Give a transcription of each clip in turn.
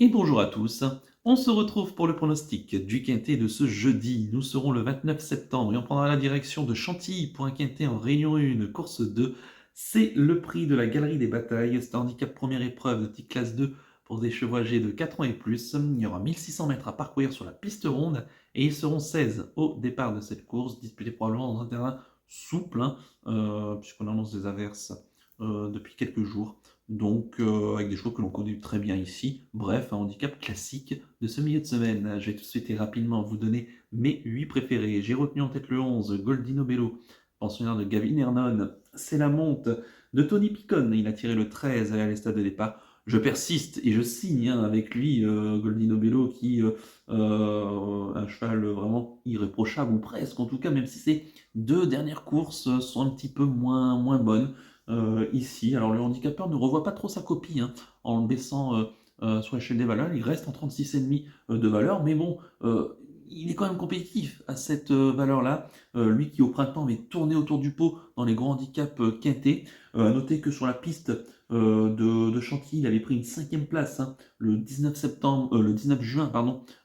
Et bonjour à tous. On se retrouve pour le pronostic du quintet de ce jeudi. Nous serons le 29 septembre et on prendra la direction de Chantilly pour un quintet en Réunion 1, course 2. C'est le prix de la Galerie des Batailles. C'est un handicap première épreuve de type classe 2 pour des chevaux âgés de 4 ans et plus. Il y aura 1600 mètres à parcourir sur la piste ronde et ils seront 16 au départ de cette course, disputée probablement dans un terrain souple, puisqu'on annonce des averses depuis quelques jours. Donc, avec des chevaux que l'on connaît très bien ici. Bref, un handicap classique de ce milieu de semaine. Je vais tout de suite et rapidement vous donner mes 8 préférés. J'ai retenu en tête le 11, Goldino Bello, pensionnaire de Gavin Hernon. C'est la monte de Tony Picon. Il a tiré le 13 à l'estade de départ. Je persiste et je signe avec lui, Goldino Bello, qui un cheval vraiment irréprochable, ou presque en tout cas, même si ces deux dernières courses sont un petit peu moins bonnes ici. Alors le handicapeur ne revoit pas trop sa copie en le baissant sur l'échelle des valeurs. Il reste en 36,5 de valeur, mais bon, il est quand même compétitif à cette valeur-là. Lui qui au printemps avait tourné autour du pot dans les grands handicaps quintés. À noter que sur la piste de Chantilly, il avait pris une 5e place le 19 juin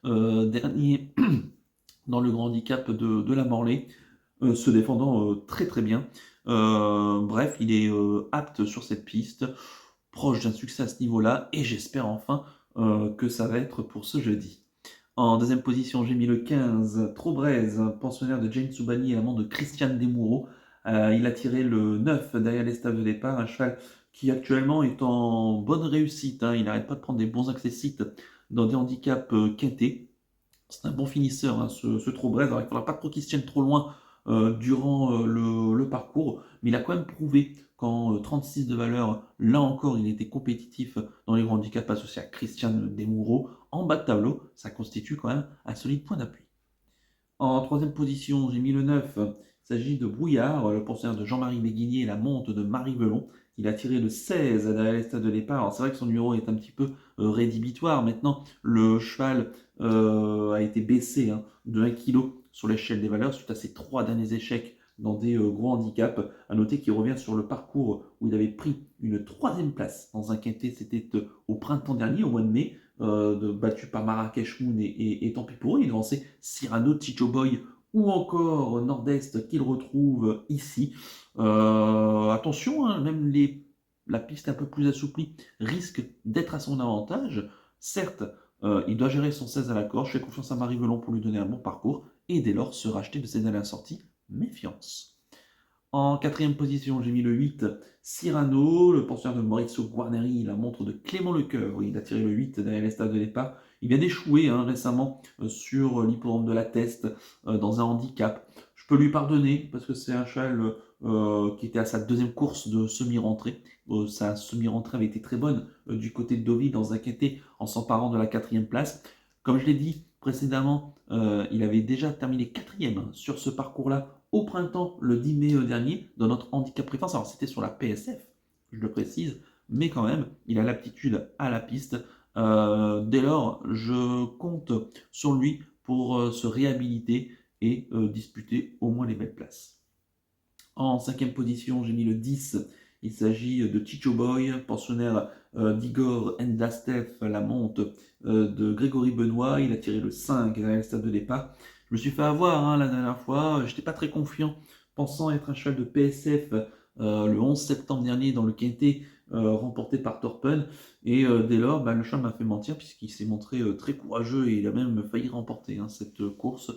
dernier dans le grand handicap de la Morlaix, se défendant très très bien. Bref, il est apte sur cette piste, proche d'un succès à ce niveau-là, et j'espère enfin que ça va être pour ce jeudi. En deuxième position, j'ai mis le 15, Trobrez, pensionnaire de James Soubani et l'amant de Christian Desmoureaux. Il a tiré le 9 derrière les stables de départ, un cheval qui actuellement est en bonne réussite. Il n'arrête pas de prendre des bons accessites dans des handicaps quintés. C'est un bon finisseur, ce Trobrez. Alors, il ne faudra pas trop qu'il se tienne trop loin durant le parcours, mais il a quand même prouvé qu'en 36 de valeur, là encore, il était compétitif dans les grands handicaps associés à Christian Desmoureaux. En bas de tableau, ça constitue quand même un solide point d'appui. En troisième position, j'ai mis le 9. Il s'agit de Brouillard, le pensionnaire de Jean-Marie Béguinier et la monte de Marie Velon. Il a tiré le 16 derrière les stades de départ. Alors c'est vrai que son numéro est un petit peu rédhibitoire. Maintenant, le cheval a été baissé de 1 kg sur l'échelle des valeurs suite à ses 3 derniers échecs dans des gros handicaps. À noter qu'il revient sur le parcours où il avait pris une 3e place dans un quintet. C'était au printemps dernier, au mois de mai, battu par Marrakech Moon et tant pis pour eux. Il lançait Cyrano, Chicho Boy ou encore Nord-Est qu'il retrouve ici. Attention, même la piste un peu plus assouplie risque d'être à son avantage. Certes, il doit gérer son 16 à la corde. Je fais confiance à Marie Velon pour lui donner un bon parcours et dès lors se racheter de ses dernières sorties. Méfiance. En quatrième position, j'ai mis le 8, Cyrano, le pensionnaire de Maurizio Guarneri, la montre de Clément Lecoeur. Il a tiré le 8 derrière les stades de départ. Il vient d'échouer récemment sur l'hippodrome de la Teste dans un handicap. Je peux lui pardonner parce que c'est un cheval qui était à sa 2e course de semi-rentrée. Sa semi-rentrée avait été très bonne du côté de Deauville dans un quintet en s'emparant de la 4e place. Comme je l'ai dit précédemment, il avait déjà terminé 4e sur ce parcours-là au printemps, le 10 mai dernier, dans notre handicap préférence. Alors c'était sur la PSF, je le précise, mais quand même, il a l'aptitude à la piste. Dès lors, je compte sur lui pour se réhabiliter et disputer au moins les belles places. En 5e position, j'ai mis le 10. Il s'agit de Chicho Boy, pensionnaire d'Igor Endastef, la monte de Grégory Benoît. Il a tiré le 5 derrière le stade de départ. Je me suis fait avoir la dernière fois. J'étais pas très confiant, pensant être un cheval de PSF le 11 septembre dernier dans le quintet remporté par Torpen. Et dès lors, le cheval m'a fait mentir puisqu'il s'est montré très courageux et il a même failli remporter cette course,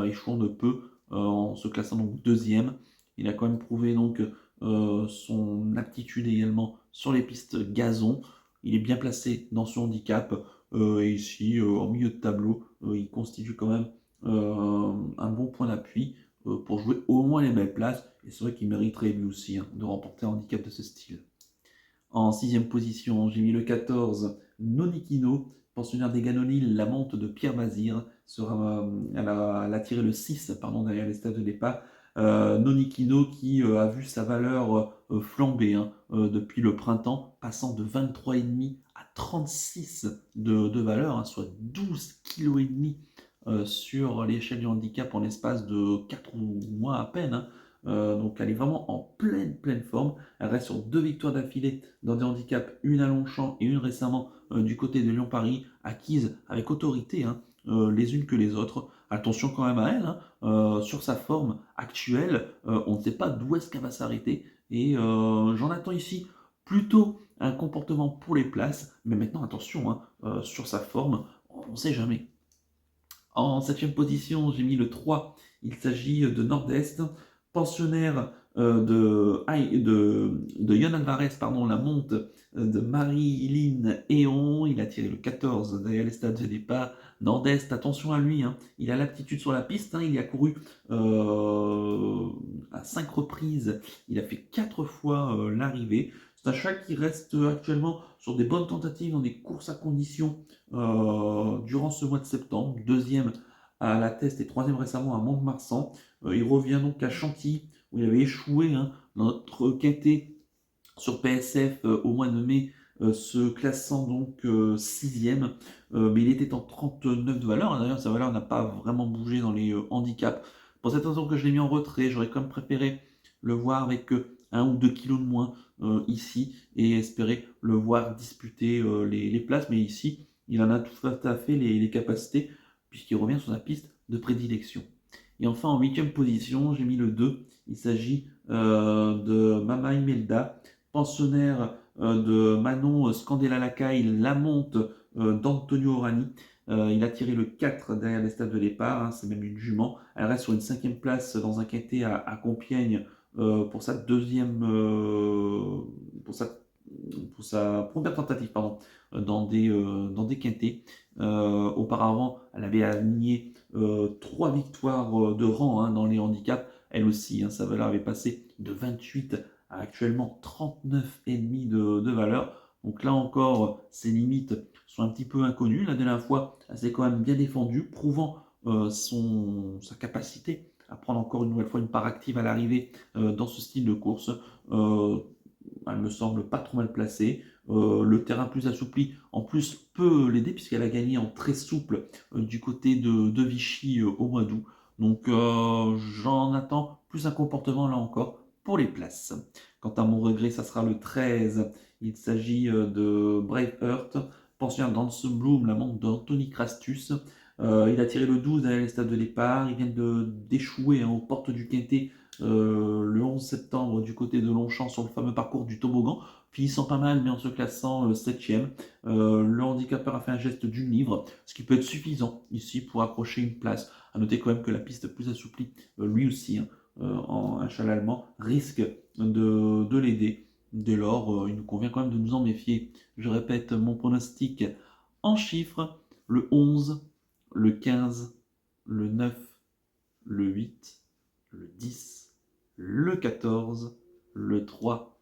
échouant de peu en se classant donc 2e. Il a quand même prouvé donc son aptitude également sur les pistes gazon. Il est bien placé dans son handicap. Et ici, en milieu de tableau, il constitue quand même un bon point d'appui pour jouer au moins les belles places. Et c'est vrai qu'il mériterait lui aussi de remporter un handicap de ce style. En 6e position, j'ai mis le 14, Nonikino, pensionnaire des Ganonil, la monte de Pierre Mazir. Elle a tiré le 6 derrière les stades de départ. Nonikino qui a vu sa valeur flamber depuis le printemps, passant de 23,5 à 36 de valeur, soit 12,5 kg sur l'échelle du handicap en l'espace de 4 mois à peine. donc elle est vraiment en pleine forme. Elle reste sur 2 victoires d'affilée dans des handicaps, une à Longchamp et une récemment du côté de Lyon-Paris, acquises avec autorité, hein, les unes que les autres. Attention quand même à elle, hein, sur sa forme actuelle, on ne sait pas d'où est-ce qu'elle va s'arrêter. Et j'en attends ici plutôt un comportement pour les places, mais maintenant attention, hein, sur sa forme, on ne sait jamais. En septième position, j'ai mis le 3. Il s'agit de Nord-Est, pensionnaire de Yon Alvarez, pardon, la monte de Marie-Lynn Héon. Il a tiré le 14 derrière les stades de départ. Nord-Est, attention à lui, hein. Il a l'aptitude sur la piste, hein. Il y a couru à 5 reprises. Il a fait 4 fois l'arrivée. C'est un cheval qui reste actuellement sur des bonnes tentatives dans des courses à conditions durant ce mois de septembre. Deuxième à la Teste et troisième récemment à Mont-de-Marsan. Il revient donc à Chantilly où il avait échoué, hein, dans notre quintet sur PSF au mois de mai, se classant donc sixième, mais il était en 39 de valeur. D'ailleurs, sa valeur n'a pas vraiment bougé dans les handicaps. Pour cette raison que je l'ai mis en retrait, j'aurais quand même préféré le voir avec 1 ou 2 kilos de moins ici et espérer le voir disputer les places. Mais ici, il en a tout à fait les capacités puisqu'il revient sur sa piste de prédilection. Et enfin, en huitième position, j'ai mis le 2. Il s'agit de Mama Imelda, pensionnaire de Manon Scandella-Lacaille, la monte d'Antonio Orani. Il a tiré le 4 derrière les stades de départ, hein, c'est même une jument. Elle reste sur une 5e place dans un quintet à Compiègne pour sa deuxième, pour sa première tentative, pardon, dans des quintets. Auparavant, elle avait aligné 3 victoires de rang, hein, dans les handicaps. Elle aussi, hein, sa valeur avait passé de 28 à actuellement 39,5 de valeur. Donc là encore, ses limites sont un petit peu inconnues. La dernière fois, elle s'est quand même bien défendue, prouvant sa capacité à prendre encore une nouvelle fois une part active à l'arrivée dans ce style de course. Elle me semble pas trop mal placée. Le terrain plus assoupli, en plus, peut l'aider puisqu'elle a gagné en très souple du côté de Vichy au mois d'août. Donc j'en attends plus un comportement là encore pour les places. Quant à mon regret, ça sera le 13. Il s'agit de Braveheart, pensionnaire d'Anse Bloom, la montre d'Anthony Crastus. Il a tiré le 12 derrière les stades de départ. Il vient d'échouer, hein, aux portes du Quintet le 11 septembre du côté de Longchamp sur le fameux parcours du toboggan, finissant pas mal mais en se classant 7e. Le handicapeur a fait un geste d'une livre, ce qui peut être suffisant ici pour accrocher une place. A noter quand même que la piste plus assouplie, lui aussi, hein, en un cheval allemand, risque de l'aider. Dès lors, il nous convient quand même de nous en méfier. Je répète mon pronostic en chiffres: le 11, le 15, le 9, le 8, le 10, le 14, le 3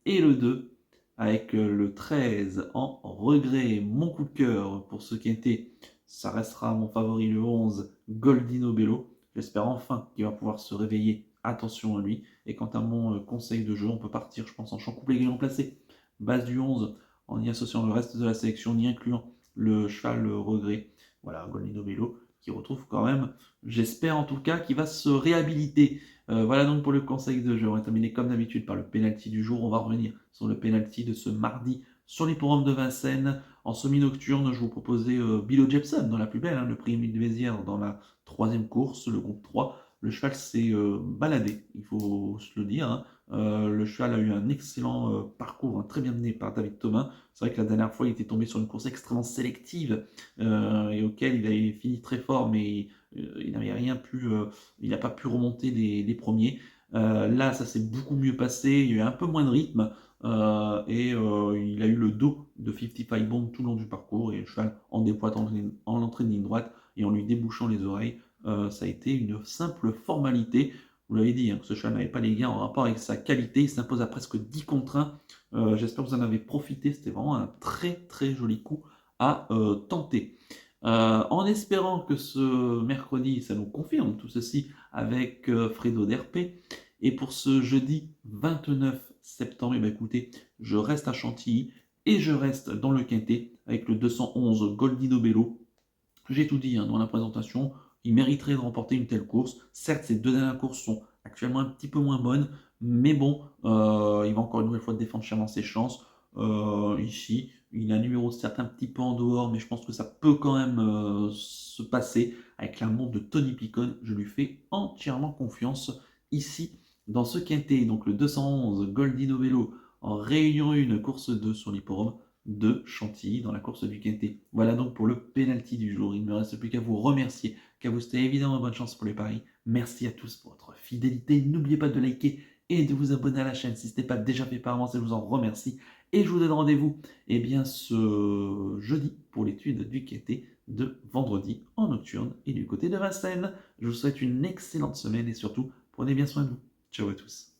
et le 2, avec le 13 en regret. Mon coup de cœur pour ce quintet, ça restera mon favori, le 11, Goldino Bello. J'espère enfin qu'il va pouvoir se réveiller. Attention à lui. Et quant à mon conseil de jeu, on peut partir, je pense, en champ couplé gagnant placé. Base du 11, en y associant le reste de la sélection, en y incluant le cheval regret. Voilà, Goldino Bello, qui retrouve quand même, j'espère en tout cas, qu'il va se réhabiliter. Voilà donc pour le conseil de jeu. On va terminer comme d'habitude par le penalty du jour. On va revenir sur le penalty de ce mardi sur l'hippodrome de Vincennes. En semi-nocturne, je vous proposais Billo Jepson dans la plus belle, hein, le prix Émile Mézières dans la troisième course, le groupe 3. Le cheval s'est baladé, il faut se le dire, hein. Le cheval a eu un excellent parcours, hein, très bien mené par David Thomas. C'est vrai que la dernière fois, il était tombé sur une course extrêmement sélective et auquel il avait fini très fort, mais il n'avait rien pu, il n'a pas pu remonter les premiers. Là, ça s'est beaucoup mieux passé, il y a eu un peu moins de rythme et il a eu le dos de 55 Bond tout le long du parcours et le cheval en dépoitant en l'entrée de ligne droite et en lui débouchant les oreilles. Ça a été une simple formalité. Vous l'avez dit, hein, que ce cheval n'avait pas les gains en rapport avec sa qualité. Il s'impose à presque 10 contre 1. J'espère que vous en avez profité. C'était vraiment un très joli coup à tenter. En espérant que ce mercredi, ça nous confirme tout ceci avec Fredo d'RP. Et pour ce jeudi 29 septembre, eh bien, écoutez, je reste à Chantilly et je reste dans le quintet avec le 211 Goldino Bello. J'ai tout dit, hein, dans la présentation. Il mériterait de remporter une telle course. Certes, ces deux dernières courses sont à actuellement un petit peu moins bonne, mais bon, il va encore une nouvelle fois défendre chèrement ses chances. Ici, il a un numéro certes un petit peu en dehors, mais je pense que ça peut quand même se passer avec la montre de Tony Picon. Je lui fais entièrement confiance ici dans ce quintet. Donc le 211 Goldie Novello en Réunion 1, course 2 sur l'hipporome de Chantilly dans la course du quintet. Voilà donc pour le penalty du jour. Il ne me reste plus qu'à vous remercier, qu'à vous souhaiter évidemment bonne chance pour les paris. Merci à tous pour votre fidélité. N'oubliez pas de liker et de vous abonner à la chaîne si ce n'est pas déjà fait par avance, je vous en remercie. Et je vous donne rendez-vous ce jeudi pour l'étude du quintet de vendredi en nocturne et du côté de Vincennes. Je vous souhaite une excellente semaine et surtout, prenez bien soin de vous. Ciao à tous.